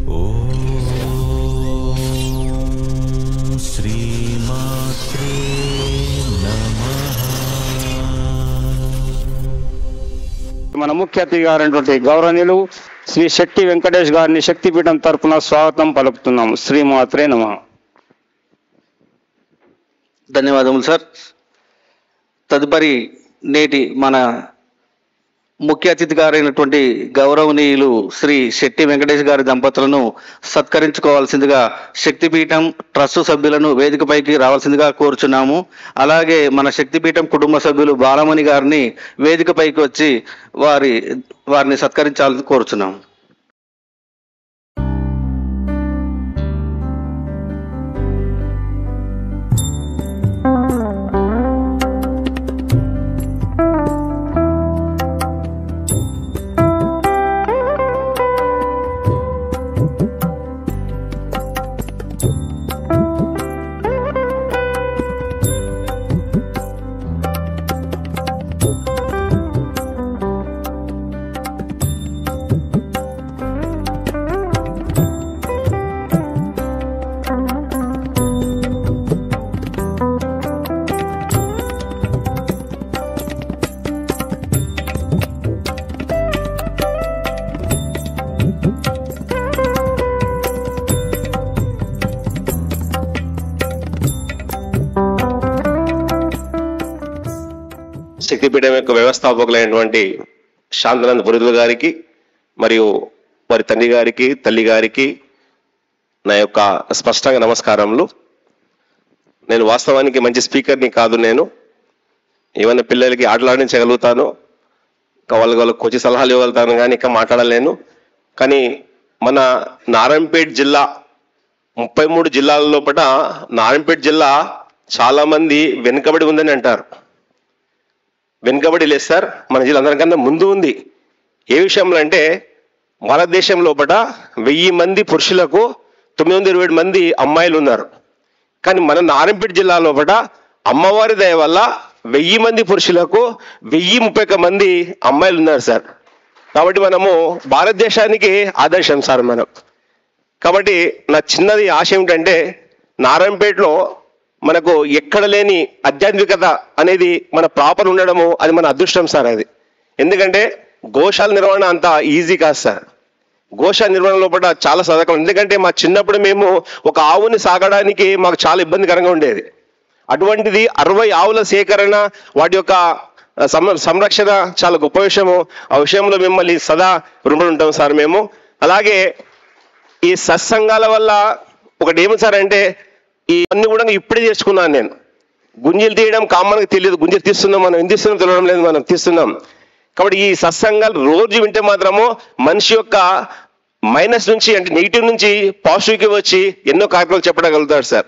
మన ముఖ్య అతిథి గారైనటువంటి గౌరవనీయులు శ్రీ శెట్టి వెంకటేష్ గారిని శక్తిపీఠం తరపున స్వాగతం పలుకుతున్నాము. శ్రీమాత్రే నమః. ధన్యవాదములు సార్. తదుపరి నేటి మన ముఖ్య అతిథి గారైనటువంటి గౌరవనీయులు శ్రీ శెట్టి వెంకటేష్ గారి దంపతులను సత్కరించుకోవాల్సిందిగా శక్తిపీఠం ట్రస్ట్ సభ్యులను వేదికపైకి రావాల్సిందిగా కోరుచున్నాము. అలాగే మన శక్తిపీఠం కుటుంబ సభ్యులు బాలమణి గారిని వేదికపైకి వచ్చి వారిని సత్కరించాలని కోరుచున్నాము. శక్తిపీఠం యొక్క వ్యవస్థాపకులైనటువంటి శాంతనంద పురిదుల గారికి మరియు వారి తండ్రి గారికి తల్లి గారికి నా యొక్క స్పష్టంగా నమస్కారములు. నేను వాస్తవానికి మంచి స్పీకర్ని కాదు. నేను ఏమైనా పిల్లలకి ఆటలాడించగలుగుతాను, వాళ్ళకి కొంచెం సలహాలు ఇవ్వగలుగుతాను, కానీ ఇంకా మాట్లాడలేను. కానీ మన నారాయణపేట జిల్లా 33 జిల్లాల లోపల నారాయణపేట జిల్లా చాలా మంది వెనుకబడి ఉందని అంటారు. వెనుకబడి లేదు సార్, మన జిల్లా అందరికన్నా ముందు ఉంది. ఏ విషయంలో అంటే భారతదేశం లోపల 1000 మంది పురుషులకు 927 మంది అమ్మాయిలు ఉన్నారు. కానీ మన నారాయణపేట జిల్లా లోపల అమ్మవారి దయ వల్ల 1000 మంది పురుషులకు 1031 మంది అమ్మాయిలు ఉన్నారు సార్. కాబట్టి మనము భారతదేశానికి ఆదర్శం సార్ మనం. కాబట్టి నా చిన్నది ఆశ ఏమిటంటే నారాయణపేటలో మనకు ఎక్కడ లేని ఆధ్యాత్మికత అనేది మన ప్రాపర్ ఉండడము, అది మన అదృష్టం సార్. అది ఎందుకంటే గోశాల నిర్వహణ అంత ఈజీ కాదు సార్. గోశాల నిర్వహణ లోపల చాలా సదకం. ఎందుకంటే మా చిన్నప్పుడు మేము ఒక ఆవుని సాగడానికి మాకు చాలా ఇబ్బందికరంగా ఉండేది. అటువంటిది 60 ఆవుల సేకరణ, వాటి యొక్క సంరక్షణ చాలా గొప్ప విషయము. ఆ విషయంలో మిమ్మల్ని సదా రుణపడి ఉంటాం సార్ మేము. అలాగే ఈ సత్సంగాల వల్ల ఒకటి ఏమి సార్ అంటే ఇవన్నీ కూడా ఇప్పుడే చేసుకున్నాను నేను. గుంజీలు తీయడం కామన్గా తెలియదు, గుంజీలు తీస్తున్నాం, మనం ఏం తీస్తున్నాం తెలియడం లేదు, మనం తీస్తున్నాం. కాబట్టి ఈ సత్సంగాలు రోజు వింటే మాత్రము మనిషి యొక్క మైనస్ నుంచి అంటే నెగిటివ్ నుంచి పాజిటివ్కి వచ్చి ఎన్నో కార్యక్రమాలు చెప్పగలుగుతాడు సార్.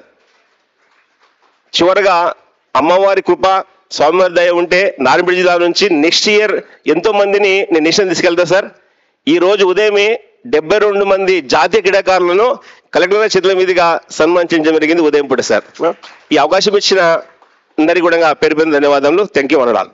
చివరగా అమ్మవారి కృప స్వామివారి దయ ఉంటే నారాయణపేట జిల్లా నుంచి నెక్స్ట్ ఇయర్ ఎంతో మందిని నేను నేషనల్ తీసుకెళ్తా సార్. ఈ రోజు ఉదయమే 72 మంది జాతీయ క్రీడాకారులను కలెక్టర్ చేతుల మీదుగా సన్మానించడం జరిగింది ఉదయం పూట సార్. ఈ అవకాశం ఇచ్చిన అందరికీ కూడా పేరు పేరు ధన్యవాదాలు. Thank you అనడాలి.